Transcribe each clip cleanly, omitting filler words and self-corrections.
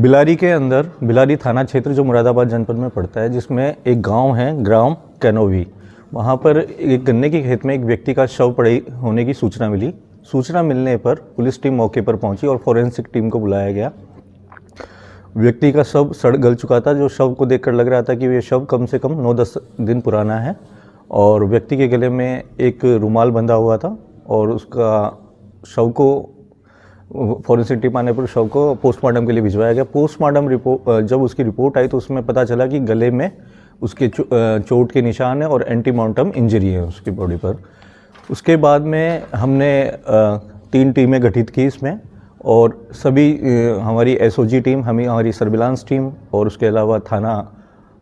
बिलारी के अंदर बिलारी थाना क्षेत्र जो मुरादाबाद जनपद में पड़ता है, जिसमें एक गांव है ग्राम कैनोवी। वहां पर एक गन्ने के खेत में एक व्यक्ति का शव पड़े होने की सूचना मिली। सूचना मिलने पर पुलिस टीम मौके पर पहुंची और फोरेंसिक टीम को बुलाया गया। व्यक्ति का शव सड़ गल चुका था। जो शव को देखकर लग रहा था कि ये शव कम से कम 9-10 दिन पुराना है और व्यक्ति के गले में एक रुमाल बंधा हुआ था और उसका शव को फॉरेंसिक टीम आने पर शव को पोस्टमार्टम के लिए भिजवाया गया। पोस्टमार्टम रिपोर्ट जब उसकी रिपोर्ट आई तो उसमें पता चला कि गले में उसके चोट के निशान है और एंटीमॉर्टम इंजरी है उसकी बॉडी पर। उसके बाद में हमने 3 टीमें गठित की इसमें और सभी हमारी एसओजी टीम, हमारी सर्विलांस टीम और उसके अलावा थाना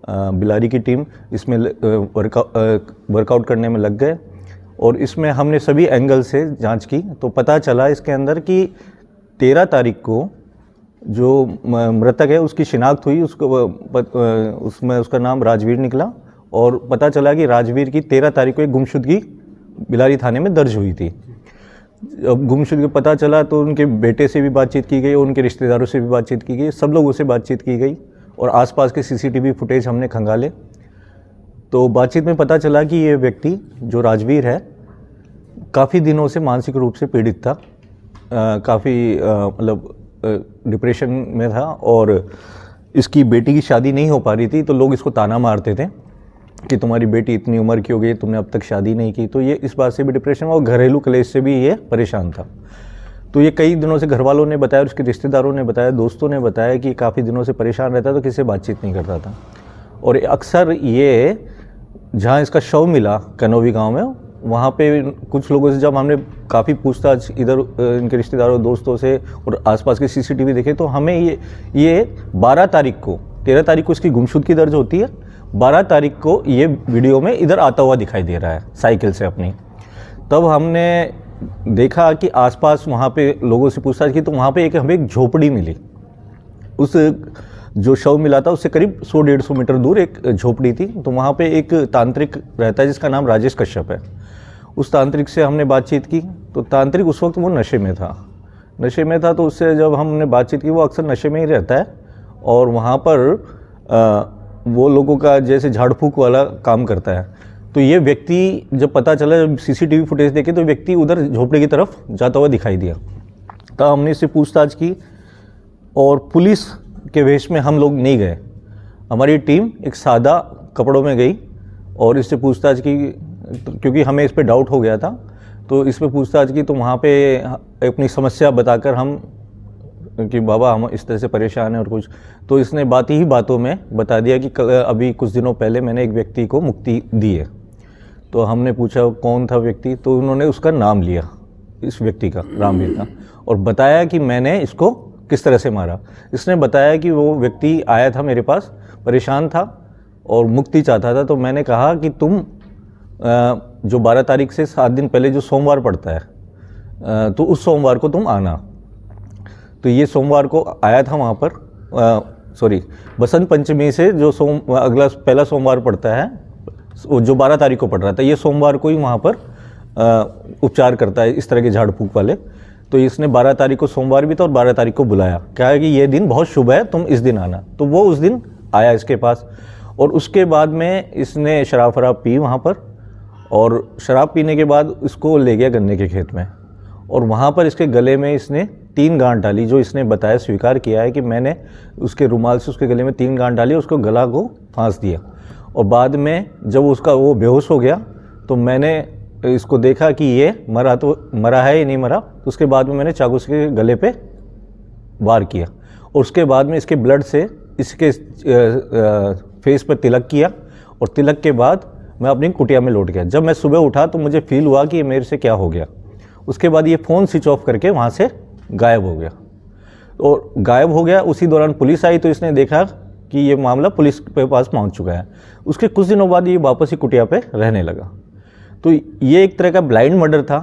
बिलारी की टीम इसमें वर्कआउट करने में लग गए और इसमें हमने सभी एंगल से जांच की तो पता चला इसके अंदर कि 13 तारीख को जो मृतक है उसकी शिनाख्त हुई। उसमें उसका नाम राजवीर निकला और पता चला कि राजवीर की 13 तारीख को एक गुमशुदगी बिलारी थाने में दर्ज हुई थी। अब गुमशुदगी पता चला तो उनके बेटे से भी बातचीत की गई, उनके रिश्तेदारों से भी बातचीत की गई, सब लोगों से बातचीत की गई और आसपास के सीसीटीवी फुटेज हमने खंगाले। तो बातचीत में पता चला कि ये व्यक्ति जो राजवीर है काफ़ी दिनों से मानसिक रूप से पीड़ित था, काफ़ी मतलब डिप्रेशन में था और इसकी बेटी की शादी नहीं हो पा रही थी। तो लोग इसको ताना मारते थे कि तुम्हारी बेटी इतनी उम्र की हो गई, तुमने अब तक शादी नहीं की। तो ये इस बात से भी डिप्रेशन और घरेलू क्लेश से भी ये परेशान था। तो ये कई दिनों से घर वालों ने बताया, उसके रिश्तेदारों ने बताया, दोस्तों ने बताया कि काफ़ी दिनों से परेशान रहता तो किसी से बातचीत नहीं करता था। और अक्सर ये जहाँ इसका शव मिला कनोवी गांव में, वहाँ पे कुछ लोगों से जब हमने काफ़ी पूछताछ इधर इनके रिश्तेदारों दोस्तों से और आसपास के सीसीटीवी देखे तो हमें ये 12 तारीख को, 13 तारीख को इसकी गुमशुदगी दर्ज होती है, 12 तारीख को ये वीडियो में इधर आता हुआ दिखाई दे रहा है साइकिल से अपनी। तब हमने देखा कि आसपास वहाँ पे लोगों से पूछताछ की तो वहाँ पे हमें एक झोपड़ी मिली। उस जो शव मिला था उससे करीब 100-150 मीटर दूर एक झोपड़ी थी। तो वहाँ पे एक तांत्रिक रहता है जिसका नाम राजेश कश्यप है। उस तांत्रिक से हमने बातचीत की तो तांत्रिक उस वक्त वो नशे में था। तो उससे जब हमने बातचीत की, वो अक्सर नशे में ही रहता है और वहाँ पर वो लोगों का जैसे झाड़ फूक वाला काम करता है। तो ये व्यक्ति जब पता चला, जब सीसीटीवी फुटेज देखे तो व्यक्ति उधर झोपड़ी की तरफ जाता हुआ दिखाई दिया। तब हमने इससे पूछताछ की और पुलिस के वेश में हम लोग नहीं गए, हमारी टीम एक सादा कपड़ों में गई और इससे पूछताछ की क्योंकि हमें इस पे डाउट हो गया था। तो इस पे पूछताछ की तो वहाँ पे अपनी समस्या बताकर हम कि बाबा हम इस तरह से परेशान हैं और कुछ, तो इसने बातों में बता दिया कि अभी कुछ दिनों पहले मैंने एक व्यक्ति को मुक्ति दी है। तो हमने पूछा कौन था व्यक्ति, तो उन्होंने उसका नाम लिया, इस व्यक्ति का, रामवीर का, और बताया कि मैंने इसको किस तरह से मारा। इसने बताया कि वो व्यक्ति आया था मेरे पास, परेशान था और मुक्ति चाहता था। तो मैंने कहा कि तुम जो 12 तारीख से 7 दिन पहले जो सोमवार पड़ता है तो उस सोमवार को तुम आना। तो ये सोमवार को आया था वहाँ पर, बसंत पंचमी से जो अगला पहला सोमवार पड़ता है जो 12 तारीख को पड़ रहा था, ये सोमवार को ही वहाँ पर उपचार करता है इस तरह के झाड़ फूक वाले। तो इसने 12 तारीख को सोमवार भी था और 12 तारीख को बुलाया, कहा है कि ये दिन बहुत शुभ है, तुम इस दिन आना। तो वो उस दिन आया इसके पास और उसके बाद में इसने शराब वराब पी वहाँ पर और शराब पीने के बाद इसको ले गया गन्ने के खेत में और वहाँ पर इसके गले में इसने 3 गांठ डाली। जो इसने बताया, स्वीकार किया है कि मैंने उसके रुमाल से उसके गले में 3 गांठ डाली, उसको गला को फांस दिया और बाद में जब उसका वो बेहोश हो गया तो मैंने इसको देखा कि ये मरा है या नहीं मरा। तो उसके बाद में मैंने चाकू से गले पे वार किया और उसके बाद में इसके ब्लड से इसके फेस पर तिलक किया और तिलक के बाद मैं अपनी कुटिया में लौट गया। जब मैं सुबह उठा तो मुझे फील हुआ कि मेरे से क्या हो गया। उसके बाद ये फ़ोन स्विच ऑफ करके वहाँ से गायब हो गया और गायब हो गया। उसी दौरान पुलिस आई तो इसने देखा कि ये मामला पुलिस के पास पहुँच चुका है। उसके कुछ दिनों बाद ये वापस ही कुटिया पे रहने लगा। तो ये एक तरह का ब्लाइंड मर्डर था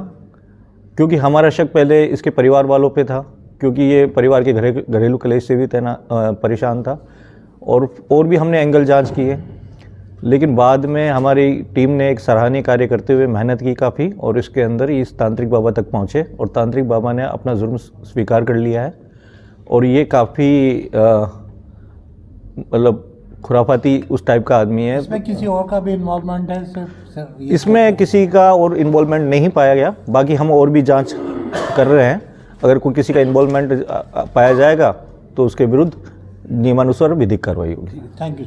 क्योंकि हमारा शक पहले इसके परिवार वालों पे था क्योंकि ये परिवार के घरेलू कलेश से भी परेशान था और भी हमने एंगल जांच किए। लेकिन बाद में हमारी टीम ने एक सराहनीय कार्य करते हुए मेहनत की काफ़ी और इसके अंदर इस तांत्रिक बाबा तक पहुँचे और तांत्रिक बाबा ने अपना जुर्म स्वीकार कर लिया है और ये काफ़ी मतलब खुराफाती उस टाइप का आदमी है। इसमें किसी और का भी इन्वॉल्वमेंट है सर? इसमें किसी का और इन्वॉल्वमेंट नहीं पाया गया, बाकी हम और भी जांच कर रहे हैं। अगर कोई किसी का इन्वॉल्वमेंट पाया जाएगा तो उसके विरुद्ध नियमानुसार विधिक कार्रवाई होगी। Thank you.